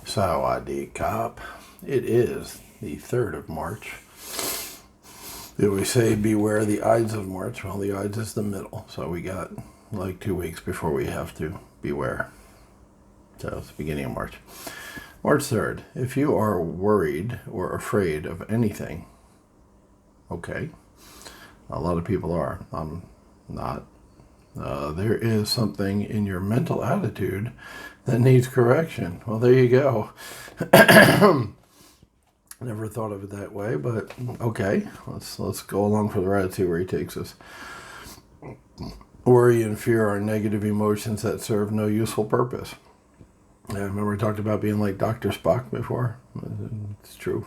Sawadee Cop. It is the 3rd of March. Did we say beware the Ides of March? Well, the Ides is the middle, so we got like 2 weeks before we have to beware. So it's the beginning of March. March 3rd. If you are worried or afraid of anything, okay, a lot of people are. I'm not. There is something in your mental attitude that needs correction. Well, there you go. Never thought of it that way, but okay. Let's go along for the ride and see where he takes us. Worry and fear are negative emotions that serve no useful purpose. I remember we talked about being like Dr. Spock before. It's true.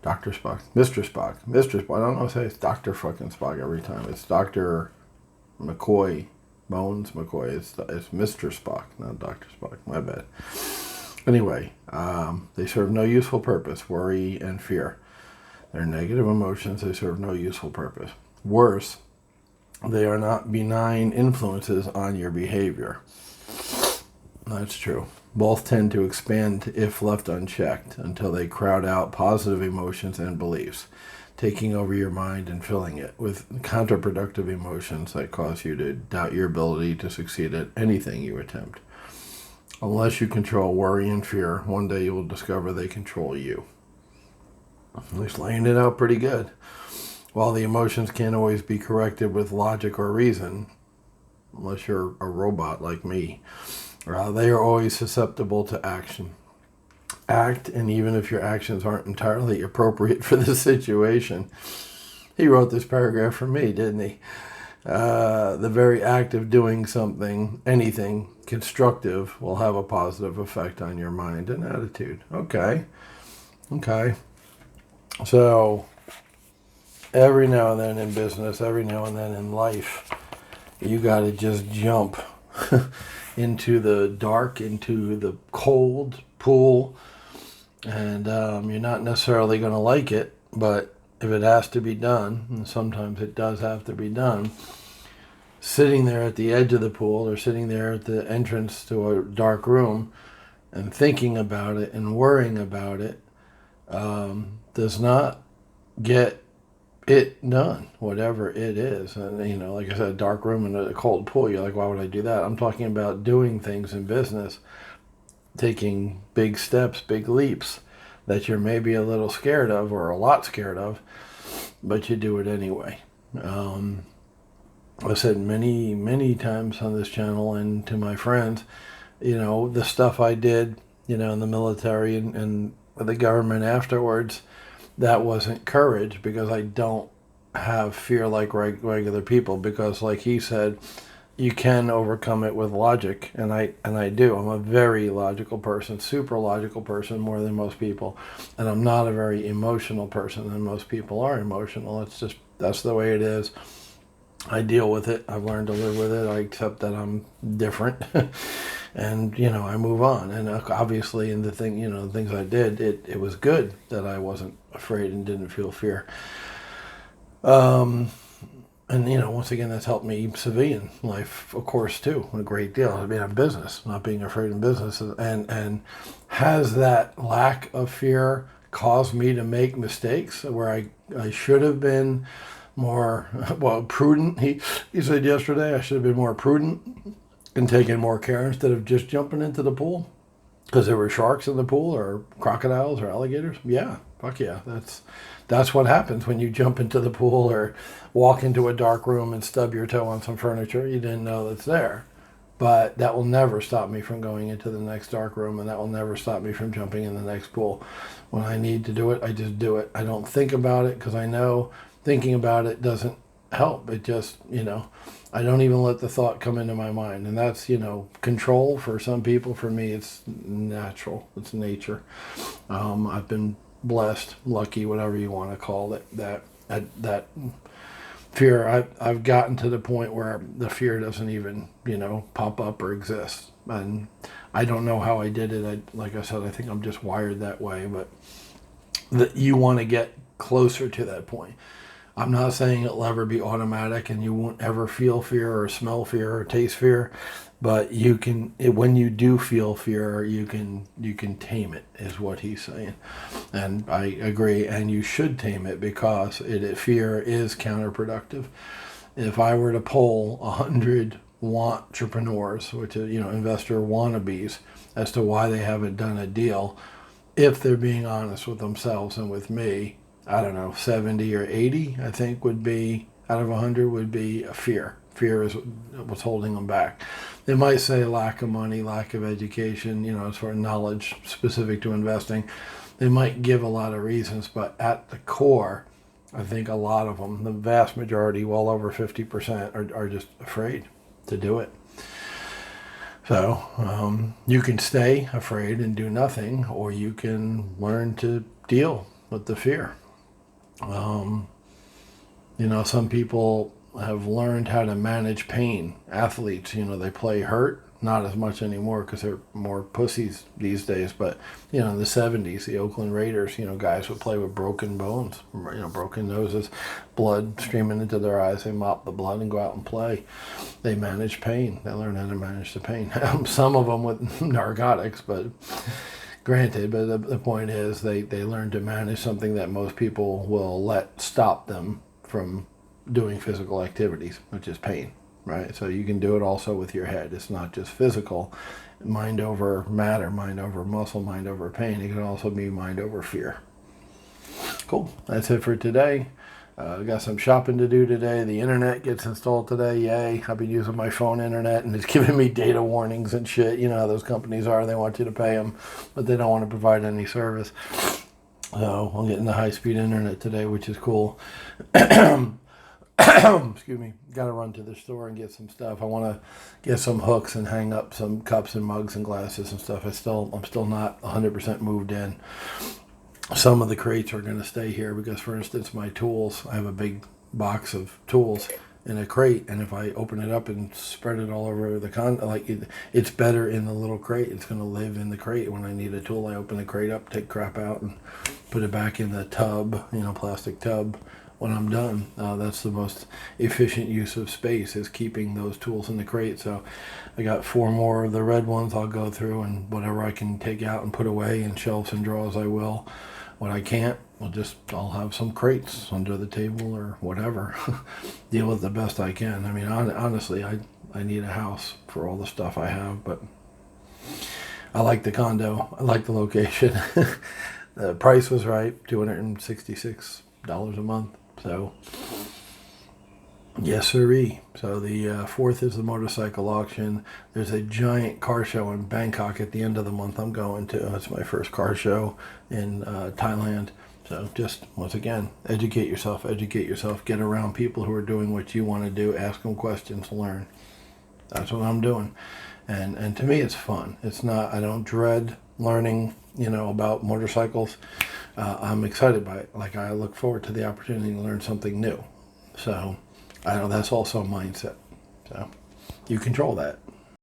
Dr. Spock. Mr. Spock. Mr. Spock. I don't know if I say it's Dr. fucking Spock every time. It's Dr. McCoy. Bones McCoy. It's Mr. Spock, not Dr. Spock. My bad. Anyway, they serve no useful purpose. Worry and fear. They're negative emotions. They serve no useful purpose. Worse, they are not benign influences on your behavior. That's true. Both tend to expand if left unchecked until they crowd out positive emotions and beliefs, taking over your mind and filling it with counterproductive emotions that cause you to doubt your ability to succeed at anything you attempt. Unless you control worry and fear, one day you will discover they control you. At least laying it out pretty good. While the emotions can't always be corrected with logic or reason, unless you're a robot like me, they are always susceptible to action. Act, and even if your actions aren't entirely appropriate for the situation. He wrote this paragraph for me, didn't he? The very act of doing something, anything constructive, will have a positive effect on your mind and attitude. Okay. So, every now and then in business, every now and then in life, you got to just jump into the dark, into the cold pool, and you're not necessarily going to like it, but if it has to be done, and sometimes it does have to be done, sitting there at the edge of the pool or sitting there at the entrance to a dark room and thinking about it and worrying about it does not get it done, whatever it is. And, like I said, dark room and a cold pool, you're like, why would I do that? I'm talking about doing things in business, taking big steps, big leaps that you're maybe a little scared of or a lot scared of, but you do it anyway. I've said many, many times on this channel and to my friends, the stuff I did, in the military and with the government afterwards, that wasn't courage, because I don't have fear like regular people, because like he said, you can overcome it with logic, and I do. I'm a very logical person, super logical person, more than most people, and I'm not a very emotional person, and most people are emotional. That's the way it is. I deal with it. I've learned to live with it. I accept that I'm different, and I move on. And obviously, in the things I did, it was good that I wasn't afraid and didn't feel fear. And once again, that's helped me civilian life, of course, too, a great deal. I mean, in business, not being afraid in business, and has that lack of fear caused me to make mistakes where I should have been more prudent. He said yesterday I should have been more prudent and taken more care instead of just jumping into the pool because there were sharks in the pool or crocodiles or alligators. Yeah, fuck yeah, that's what happens when you jump into the pool or walk into a dark room and stub your toe on some furniture you didn't know that's there. But that will never stop me from going into the next dark room, and that will never stop me from jumping in the next pool. When I need to do it, I just do it. I don't think about it, because I know thinking about it doesn't help. It just, I don't even let the thought come into my mind. And that's, control for some people. For me, it's natural. It's nature. I've been blessed, lucky, whatever you want to call it, that fear. I've gotten to the point where the fear doesn't even, pop up or exist. And I don't know how I did it. Like I said, I think I'm just wired that way. But you want to get closer to that point. I'm not saying it'll ever be automatic and you won't ever feel fear or smell fear or taste fear, but you can, when you do feel fear, you can tame it, is what he's saying. And I agree, and you should tame it, because fear is counterproductive. If I were to poll 100 wantrepeneurs, which is, investor wannabes, as to why they haven't done a deal, if they're being honest with themselves and with me, I don't know, 70 or 80, I think, would be, out of 100, would be a fear. Fear is what's holding them back. They might say lack of money, lack of education, as far as knowledge specific to investing. They might give a lot of reasons, but at the core, I think a lot of them, the vast majority, well over 50%, are just afraid to do it. So you can stay afraid and do nothing, or you can learn to deal with the fear. Some people have learned how to manage pain. Athletes, they play hurt, not as much anymore because they're more pussies these days. But, in the 70s, the Oakland Raiders, guys would play with broken bones, broken noses, blood streaming into their eyes. They mop the blood and go out and play. They manage pain. They learn how to manage the pain. Some of them with narcotics, but granted, but the point is they learn to manage something that most people will let stop them from doing physical activities, which is pain, right? So you can do it also with your head. It's not just physical. Mind over matter, mind over muscle, mind over pain. It can also be mind over fear. Cool. That's it for today. Got some shopping to do today. The internet gets installed today. Yay. I've been using my phone internet, and it's giving me data warnings and shit. You know how those companies are. They want you to pay them, but they don't want to provide any service. So I'm getting the high-speed internet today, which is cool. Excuse me. Got to run to the store and get some stuff. I want to get some hooks and hang up some cups and mugs and glasses and stuff. I'm still not 100% moved in. Some of the crates are going to stay here because, for instance, my tools, I have a big box of tools in a crate, and if I open it up and spread it all over the it's better in the little crate. It's going to live in the crate. When I need a tool, I open the crate up, take crap out, and put it back in the tub, plastic tub. When I'm done, that's the most efficient use of space, is keeping those tools in the crate. So I got 4 more of the red ones I'll go through, and whatever I can take out and put away in shelves and drawers, I will. What I can't, I'll have some crates under the table or whatever. Deal with the best I can. I mean, honestly, I need a house for all the stuff I have, but I like the condo. I like the location. The price was right, $266 a month. So, yes sirree. So the 4th is the motorcycle auction. There's a giant car show in Bangkok at the end of the month I'm going to. It's my first car show in Thailand. So just, once again, educate yourself, get around people who are doing what you want to do, ask them questions, learn. That's what I'm doing. And to me, it's fun. It's not, I don't dread learning, about motorcycles. I'm excited by it. Like, I look forward to the opportunity to learn something new. So I know that's also a mindset. So you control that.